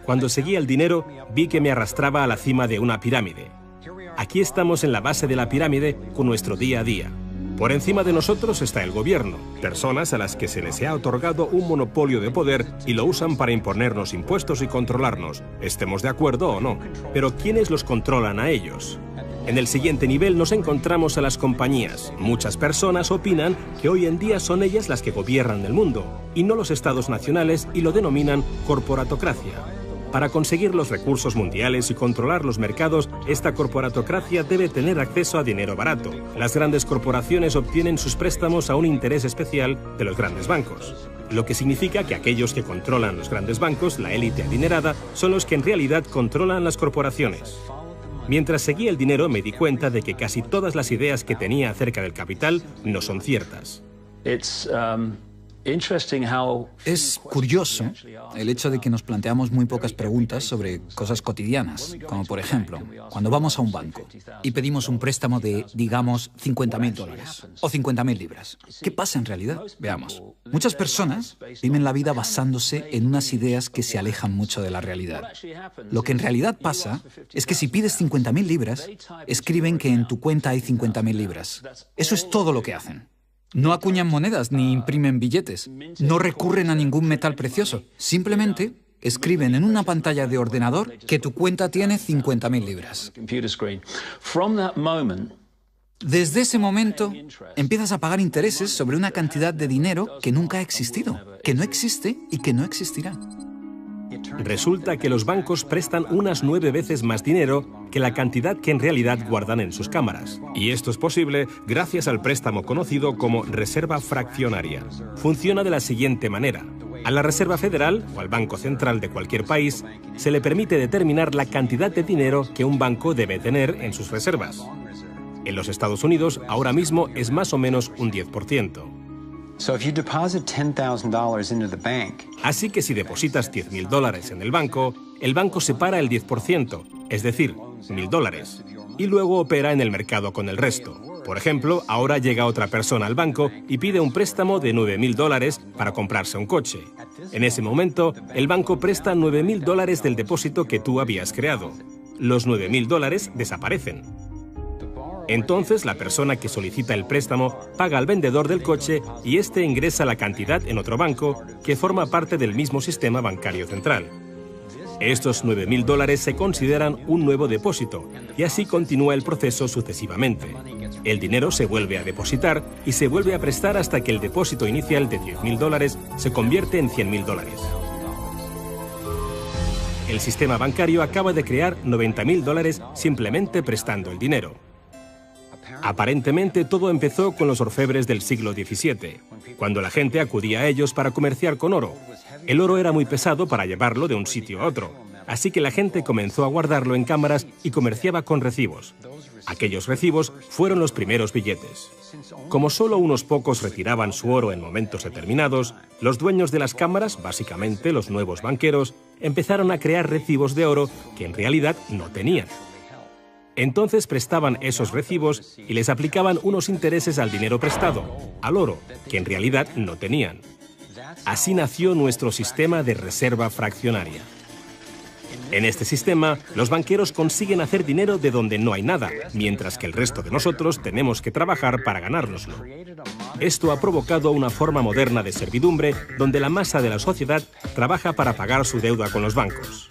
Cuando seguía el dinero, vi que me arrastraba a la cima de una pirámide. Aquí estamos en la base de la pirámide con nuestro día a día. Por encima de nosotros está el gobierno, personas a las que se les ha otorgado un monopolio de poder y lo usan para imponernos impuestos y controlarnos, estemos de acuerdo o no. Pero ¿quiénes los controlan a ellos? En el siguiente nivel nos encontramos a las compañías. Muchas personas opinan que hoy en día son ellas las que gobiernan el mundo, y no los estados nacionales, y lo denominan corporatocracia. Para conseguir los recursos mundiales y controlar los mercados, esta corporatocracia debe tener acceso a dinero barato. Las grandes corporaciones obtienen sus préstamos a un interés especial de los grandes bancos. Lo que significa que aquellos que controlan los grandes bancos, la élite adinerada, son los que en realidad controlan las corporaciones. Mientras seguía el dinero me di cuenta de que casi todas las ideas que tenía acerca del capital no son ciertas. Es curioso el hecho de que nos planteamos muy pocas preguntas sobre cosas cotidianas, como por ejemplo, cuando vamos a un banco y pedimos un préstamo de, digamos, $50.000 o 50.000 libras. ¿Qué pasa en realidad? Veamos. Muchas personas viven la vida basándose en unas ideas que se alejan mucho de la realidad. Lo que en realidad pasa es que si pides 50.000 libras, escriben que en tu cuenta hay 50.000 libras. Eso es todo lo que hacen. No acuñan monedas ni imprimen billetes. No recurren a ningún metal precioso. Simplemente escriben en una pantalla de ordenador que tu cuenta tiene 50.000 libras. Desde ese momento, empiezas a pagar intereses sobre una cantidad de dinero que nunca ha existido, que no existe y que no existirá. Resulta que los bancos prestan unas 9 veces más dinero que la cantidad que en realidad guardan en sus cámaras. Y esto es posible gracias al préstamo conocido como reserva fraccionaria. Funciona de la siguiente manera. A la Reserva Federal, o al Banco Central de cualquier país, se le permite determinar la cantidad de dinero que un banco debe tener en sus reservas. En los Estados Unidos, ahora mismo es más o menos un 10%. Así que si depositas $10.000 en el banco separa el 10%, es decir, $1.000, y luego opera en el mercado con el resto. Por ejemplo, ahora llega otra persona al banco y pide un préstamo de $9.000 para comprarse un coche. En ese momento, el banco presta $9.000 del depósito que tú habías creado. Los $9.000 desaparecen. Entonces, la persona que solicita el préstamo paga al vendedor del coche y éste ingresa la cantidad en otro banco que forma parte del mismo sistema bancario central. Estos $9.000 se consideran un nuevo depósito y así continúa el proceso sucesivamente. El dinero se vuelve a depositar y se vuelve a prestar hasta que el depósito inicial de $10.000 se convierte en $100.000. El sistema bancario acaba de crear $90.000 simplemente prestando el dinero. Aparentemente todo empezó con los orfebres del siglo XVII, cuando la gente acudía a ellos para comerciar con oro. El oro era muy pesado para llevarlo de un sitio a otro, así que la gente comenzó a guardarlo en cámaras y comerciaba con recibos. Aquellos recibos fueron los primeros billetes. Como solo unos pocos retiraban su oro en momentos determinados, los dueños de las cámaras, básicamente los nuevos banqueros, empezaron a crear recibos de oro que en realidad no tenían. Entonces prestaban esos recibos y les aplicaban unos intereses al dinero prestado, al oro, que en realidad no tenían. Así nació nuestro sistema de reserva fraccionaria. En este sistema, los banqueros consiguen hacer dinero de donde no hay nada, mientras que el resto de nosotros tenemos que trabajar para ganárnoslo. Esto ha provocado una forma moderna de servidumbre donde la masa de la sociedad trabaja para pagar su deuda con los bancos.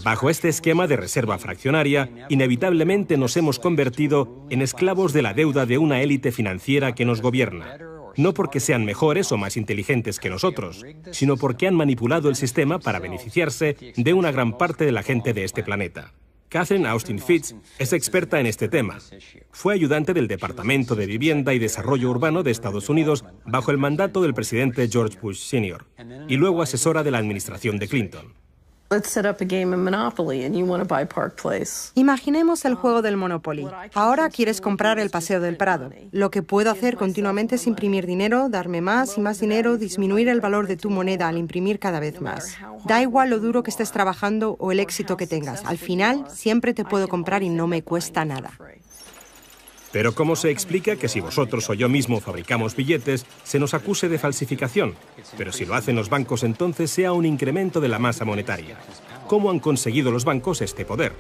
Bajo este esquema de reserva fraccionaria, inevitablemente nos hemos convertido en esclavos de la deuda de una élite financiera que nos gobierna. No porque sean mejores o más inteligentes que nosotros, sino porque han manipulado el sistema para beneficiarse de una gran parte de la gente de este planeta. Catherine Austin Fitts es experta en este tema. Fue ayudante del Departamento de Vivienda y Desarrollo Urbano de Estados Unidos bajo el mandato del presidente George Bush Sr. y luego asesora de la administración de Clinton. Imaginemos el juego del Monopoly. Ahora quieres comprar el Paseo del Prado. Lo que puedo hacer continuamente es imprimir dinero, darme más y más dinero, disminuir el valor de tu moneda al imprimir cada vez más. Da igual lo duro que estés trabajando o el éxito que tengas. Al final, siempre te puedo comprar y no me cuesta nada. Pero ¿cómo se explica que si vosotros o yo mismo fabricamos billetes, se nos acuse de falsificación? Pero si lo hacen los bancos, entonces sea un incremento de la masa monetaria. ¿Cómo han conseguido los bancos este poder?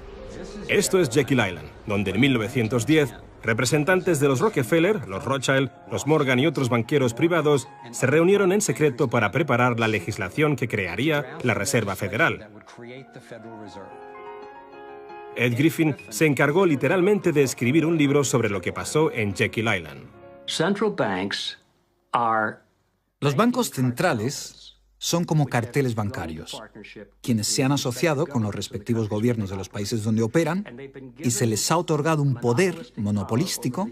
Esto es Jekyll Island, donde en 1910, representantes de los Rockefeller, los Rothschild, los Morgan y otros banqueros privados se reunieron en secreto para preparar la legislación que crearía la Reserva Federal. Ed Griffin se encargó literalmente de escribir un libro sobre lo que pasó en Jekyll Island. Los bancos centrales son como carteles bancarios, quienes se han asociado con los respectivos gobiernos de los países donde operan y se les ha otorgado un poder monopolístico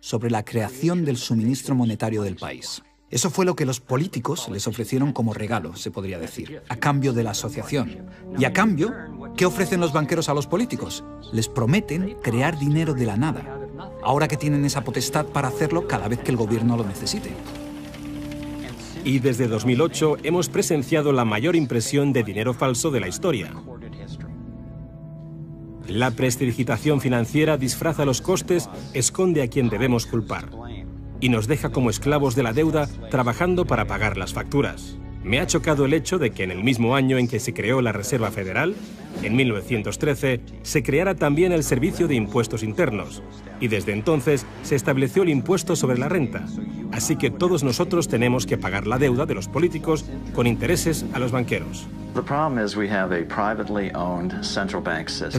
sobre la creación del suministro monetario del país. Eso fue lo que los políticos les ofrecieron como regalo, se podría decir, a cambio de la asociación. Y a cambio, ¿qué ofrecen los banqueros a los políticos? Les prometen crear dinero de la nada, ahora que tienen esa potestad para hacerlo cada vez que el gobierno lo necesite. Y desde 2008 hemos presenciado la mayor impresión de dinero falso de la historia. La prestidigitación financiera disfraza los costes, esconde a quien debemos culpar y nos deja como esclavos de la deuda trabajando para pagar las facturas. Me ha chocado el hecho de que en el mismo año en que se creó la Reserva Federal, en 1913, se creara también el Servicio de Impuestos Internos, y desde entonces se estableció el impuesto sobre la renta. Así que todos nosotros tenemos que pagar la deuda de los políticos con intereses a los banqueros. El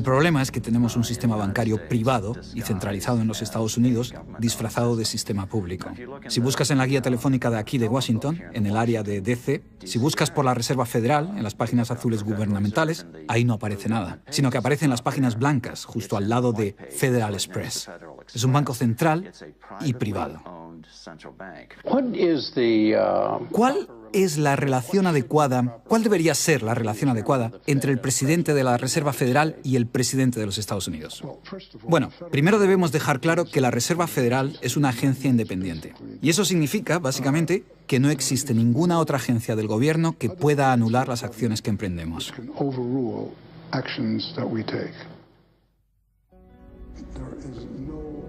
problema es que tenemos un sistema bancario privado y centralizado en los Estados Unidos, disfrazado de sistema público. Si buscas en la guía telefónica de aquí de Washington, en el área de DC, si buscas por la Reserva Federal, en las páginas azules gubernamentales, ahí no aparece nada, sino que aparecen las páginas blancas, justo al lado de Federal Express. Es un banco central y privado. ¿Cuál es la relación adecuada, cuál debería ser la relación adecuada entre el presidente de la Reserva Federal y el presidente de los Estados Unidos? Bueno, primero debemos dejar claro que la Reserva Federal es una agencia independiente. Y eso significa, básicamente, que no existe ninguna otra agencia del gobierno que pueda anular las acciones que emprendemos.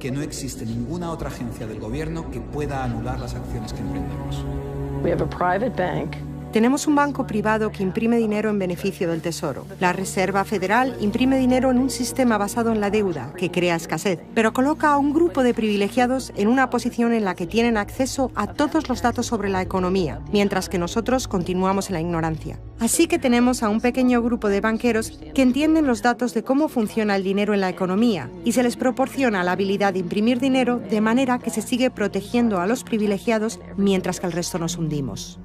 Que no existe ninguna otra agencia del gobierno que pueda anular las acciones que emprendemos. Tenemos un banco privado que imprime dinero en beneficio del Tesoro. La Reserva Federal imprime dinero en un sistema basado en la deuda, que crea escasez, pero coloca a un grupo de privilegiados en una posición en la que tienen acceso a todos los datos sobre la economía, mientras que nosotros continuamos en la ignorancia. Así que tenemos a un pequeño grupo de banqueros que entienden los datos de cómo funciona el dinero en la economía y se les proporciona la habilidad de imprimir dinero de manera que se sigue protegiendo a los privilegiados mientras que el resto nos hundimos.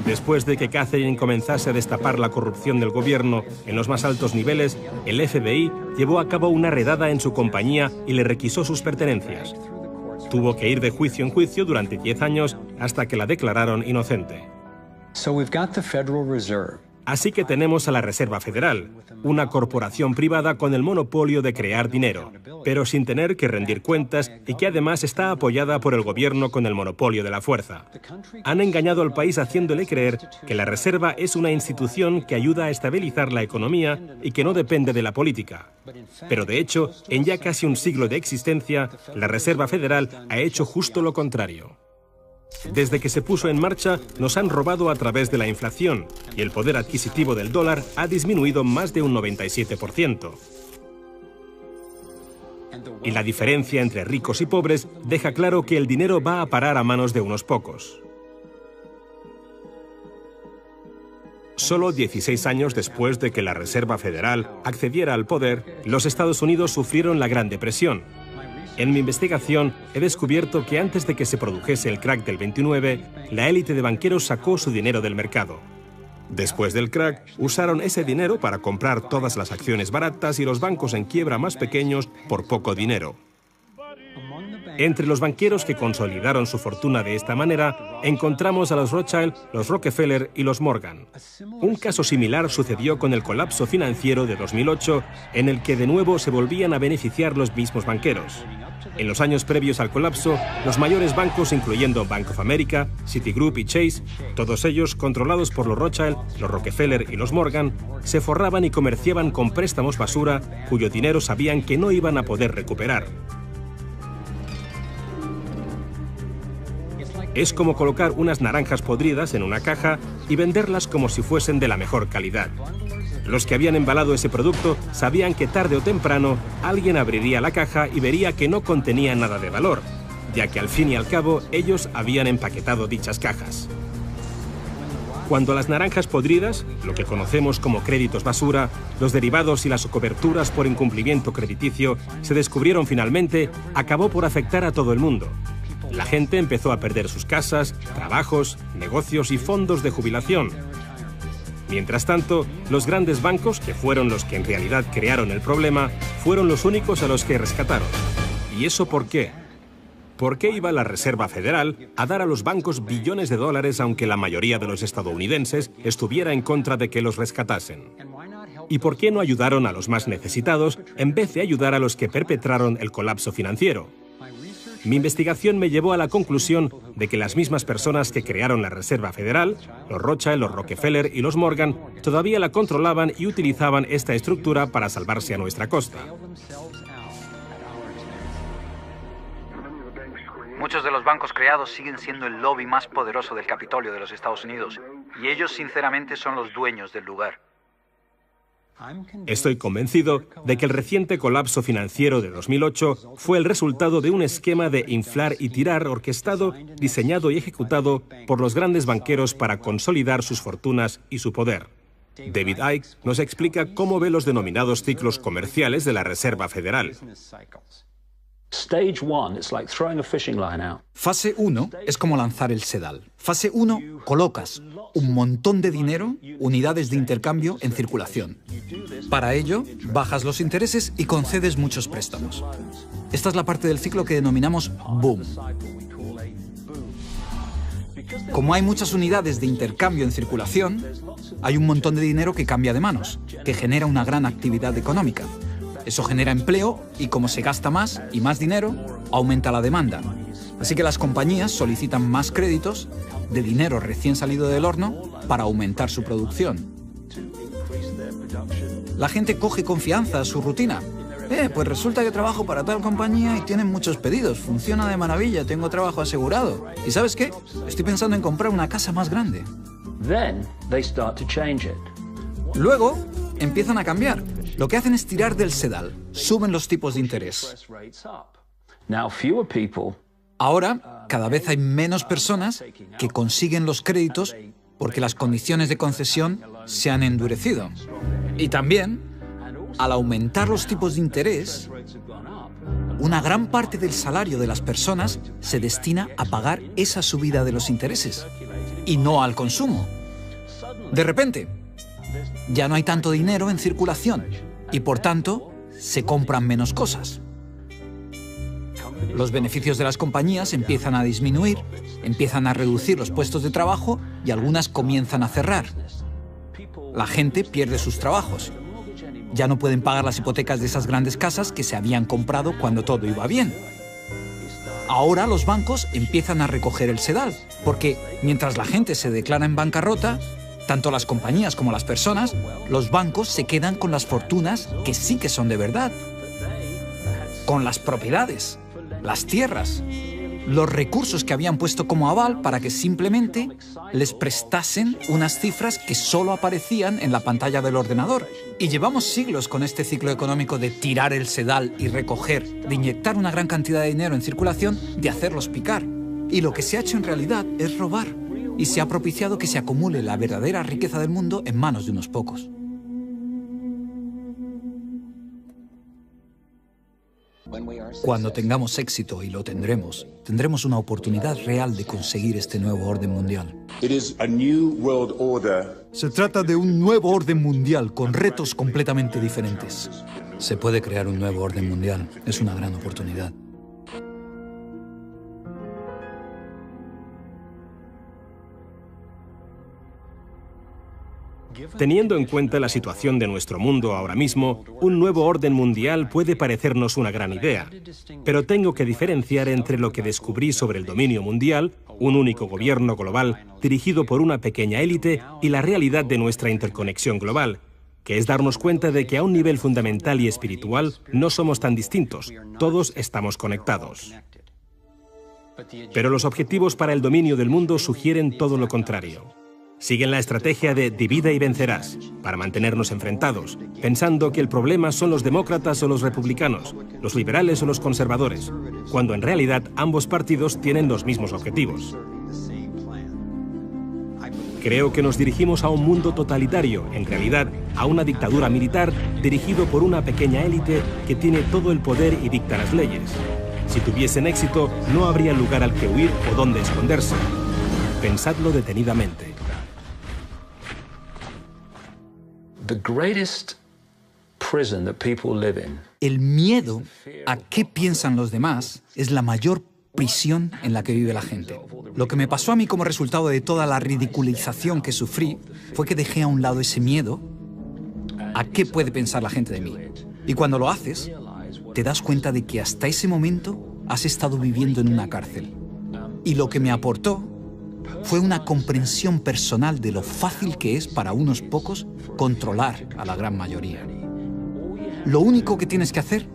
Después de que Catherine comenzase a destapar la corrupción del gobierno en los más altos niveles, el FBI llevó a cabo una redada en su compañía y le requisó sus pertenencias. Tuvo que ir de juicio en juicio durante 10 años hasta que la declararon inocente. Así que tenemos a la Reserva Federal, una corporación privada con el monopolio de crear dinero, pero sin tener que rendir cuentas y que además está apoyada por el gobierno con el monopolio de la fuerza. Han engañado al país haciéndole creer que la Reserva es una institución que ayuda a estabilizar la economía y que no depende de la política. Pero de hecho, en ya casi un siglo de existencia, la Reserva Federal ha hecho justo lo contrario. Desde que se puso en marcha, nos han robado a través de la inflación y el poder adquisitivo del dólar ha disminuido más de un 97%. Y la diferencia entre ricos y pobres deja claro que el dinero va a parar a manos de unos pocos. Solo 16 años después de que la Reserva Federal accediera al poder, los Estados Unidos sufrieron la Gran Depresión. En mi investigación he descubierto que antes de que se produjese el crack del 29, la élite de banqueros sacó su dinero del mercado. Después del crack, usaron ese dinero para comprar todas las acciones baratas y los bancos en quiebra más pequeños por poco dinero. Entre los banqueros que consolidaron su fortuna de esta manera, encontramos a los Rothschild, los Rockefeller y los Morgan. Un caso similar sucedió con el colapso financiero de 2008, en el que de nuevo se volvían a beneficiar los mismos banqueros. En los años previos al colapso, los mayores bancos, incluyendo Bank of America, Citigroup y Chase, todos ellos controlados por los Rothschild, los Rockefeller y los Morgan, se forraban y comerciaban con préstamos basura cuyo dinero sabían que no iban a poder recuperar. Es como colocar unas naranjas podridas en una caja y venderlas como si fuesen de la mejor calidad. Los que habían embalado ese producto sabían que tarde o temprano alguien abriría la caja y vería que no contenía nada de valor, ya que al fin y al cabo ellos habían empaquetado dichas cajas. Cuando las naranjas podridas, lo que conocemos como créditos basura, los derivados y las coberturas por incumplimiento crediticio se descubrieron finalmente, acabó por afectar a todo el mundo. La gente empezó a perder sus casas, trabajos, negocios y fondos de jubilación. Mientras tanto, los grandes bancos, que fueron los que en realidad crearon el problema, fueron los únicos a los que rescataron. ¿Y eso por qué? ¿Por qué iba la Reserva Federal a dar a los bancos billones de dólares aunque la mayoría de los estadounidenses estuviera en contra de que los rescatasen? ¿Y por qué no ayudaron a los más necesitados en vez de ayudar a los que perpetraron el colapso financiero? Mi investigación me llevó a la conclusión de que las mismas personas que crearon la Reserva Federal, los Rothschild, los Rockefeller y los Morgan, todavía la controlaban y utilizaban esta estructura para salvarse a nuestra costa. Muchos de los bancos creados siguen siendo el lobby más poderoso del Capitolio de los Estados Unidos, y ellos sinceramente son los dueños del lugar. Estoy convencido de que el reciente colapso financiero de 2008 fue el resultado de un esquema de inflar y tirar orquestado, diseñado y ejecutado por los grandes banqueros para consolidar sus fortunas y su poder. David Icke nos explica cómo ve los denominados ciclos comerciales de la Reserva Federal. Fase 1 es como lanzar el sedal. Fase 1, colocas un montón de dinero, unidades de intercambio en circulación. Para ello, bajas los intereses y concedes muchos préstamos. Esta es la parte del ciclo que denominamos boom. Como hay muchas unidades de intercambio en circulación, hay un montón de dinero que cambia de manos, que genera una gran actividad económica. Eso genera empleo y como se gasta más y más dinero, aumenta la demanda. Así que las compañías solicitan más créditos de dinero recién salido del horno para aumentar su producción. La gente coge confianza a su rutina. Pues resulta que trabajo para tal compañía y tienen muchos pedidos. Funciona de maravilla, tengo trabajo asegurado. ¿Y sabes qué? Estoy pensando en comprar una casa más grande. Luego empiezan a cambiar. Lo que hacen es tirar del sedal. Suben los tipos de interés. Ahora, cada vez hay menos personas que consiguen los créditos porque las condiciones de concesión se han endurecido. Y también, al aumentar los tipos de interés, una gran parte del salario de las personas se destina a pagar esa subida de los intereses y no al consumo. De repente, ya no hay tanto dinero en circulación y, por tanto, se compran menos cosas. Los beneficios de las compañías empiezan a disminuir, empiezan a reducir los puestos de trabajo y algunas comienzan a cerrar. La gente pierde sus trabajos. Ya no pueden pagar las hipotecas de esas grandes casas que se habían comprado cuando todo iba bien. Ahora los bancos empiezan a recoger el sedal, porque mientras la gente se declara en bancarrota, tanto las compañías como las personas, los bancos se quedan con las fortunas que sí que son de verdad. Con las propiedades, las tierras, los recursos que habían puesto como aval para que simplemente les prestasen unas cifras que solo aparecían en la pantalla del ordenador. Y llevamos siglos con este ciclo económico de tirar el sedal y recoger, de inyectar una gran cantidad de dinero en circulación, de hacerlos picar. Y lo que se ha hecho en realidad es robar. Y se ha propiciado que se acumule la verdadera riqueza del mundo en manos de unos pocos. Cuando tengamos éxito, y lo tendremos, tendremos una oportunidad real de conseguir este nuevo orden mundial. Se trata de un nuevo orden mundial con retos completamente diferentes. Se puede crear un nuevo orden mundial. Es una gran oportunidad. Teniendo en cuenta la situación de nuestro mundo ahora mismo, un nuevo orden mundial puede parecernos una gran idea, pero tengo que diferenciar entre lo que descubrí sobre el dominio mundial, un único gobierno global dirigido por una pequeña élite, y la realidad de nuestra interconexión global, que es darnos cuenta de que a un nivel fundamental y espiritual no somos tan distintos, todos estamos conectados. Pero los objetivos para el dominio del mundo sugieren todo lo contrario. Siguen la estrategia de divida y vencerás, para mantenernos enfrentados, pensando que el problema son los demócratas o los republicanos, los liberales o los conservadores, cuando en realidad ambos partidos tienen los mismos objetivos. Creo que nos dirigimos a un mundo totalitario, en realidad a una dictadura militar dirigido por una pequeña élite que tiene todo el poder y dicta las leyes. Si tuviesen éxito, no habría lugar al que huir o dónde esconderse. Pensadlo detenidamente. El miedo a qué piensan los demás es la mayor prisión en la que vive la gente. Lo que me pasó a mí como resultado de toda la ridiculización que sufrí fue que dejé a un lado ese miedo a qué puede pensar la gente de mí. Y cuando lo haces, te das cuenta de que hasta ese momento has estado viviendo en una cárcel. Y lo que me aportó fue una comprensión personal de lo fácil que es para unos pocos controlar a la gran mayoría. Lo único que tienes que hacer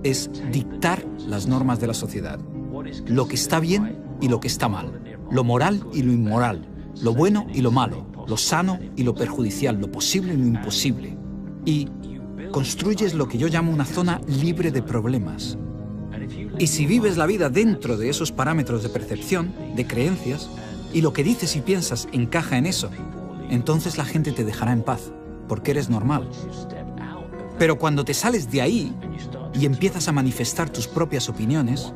es dictar las normas de la sociedad. Lo que está bien y lo que está mal. Lo moral y lo inmoral. Lo bueno y lo malo. Lo sano y lo perjudicial. Lo posible y lo imposible. Y construyes lo que yo llamo una zona libre de problemas. Y si vives la vida dentro de esos parámetros de percepción, de creencias, y lo que dices y piensas encaja en eso, entonces la gente te dejará en paz, porque eres normal. Pero cuando te sales de ahí y empiezas a manifestar tus propias opiniones,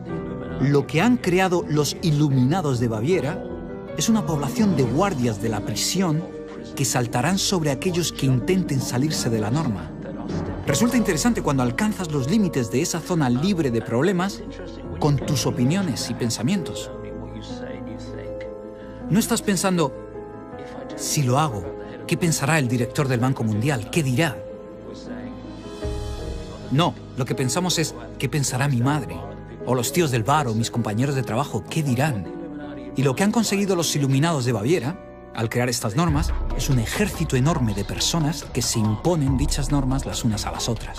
lo que han creado los iluminados de Baviera es una población de guardias de la prisión que saltarán sobre aquellos que intenten salirse de la norma. Resulta interesante cuando alcanzas los límites de esa zona libre de problemas con tus opiniones y pensamientos. No estás pensando, si lo hago, ¿qué pensará el director del Banco Mundial? ¿Qué dirá? No, lo que pensamos es, ¿qué pensará mi madre? O los tíos del bar o mis compañeros de trabajo, ¿qué dirán? Y lo que han conseguido los iluminados de Baviera, al crear estas normas, es un ejército enorme de personas que se imponen dichas normas las unas a las otras.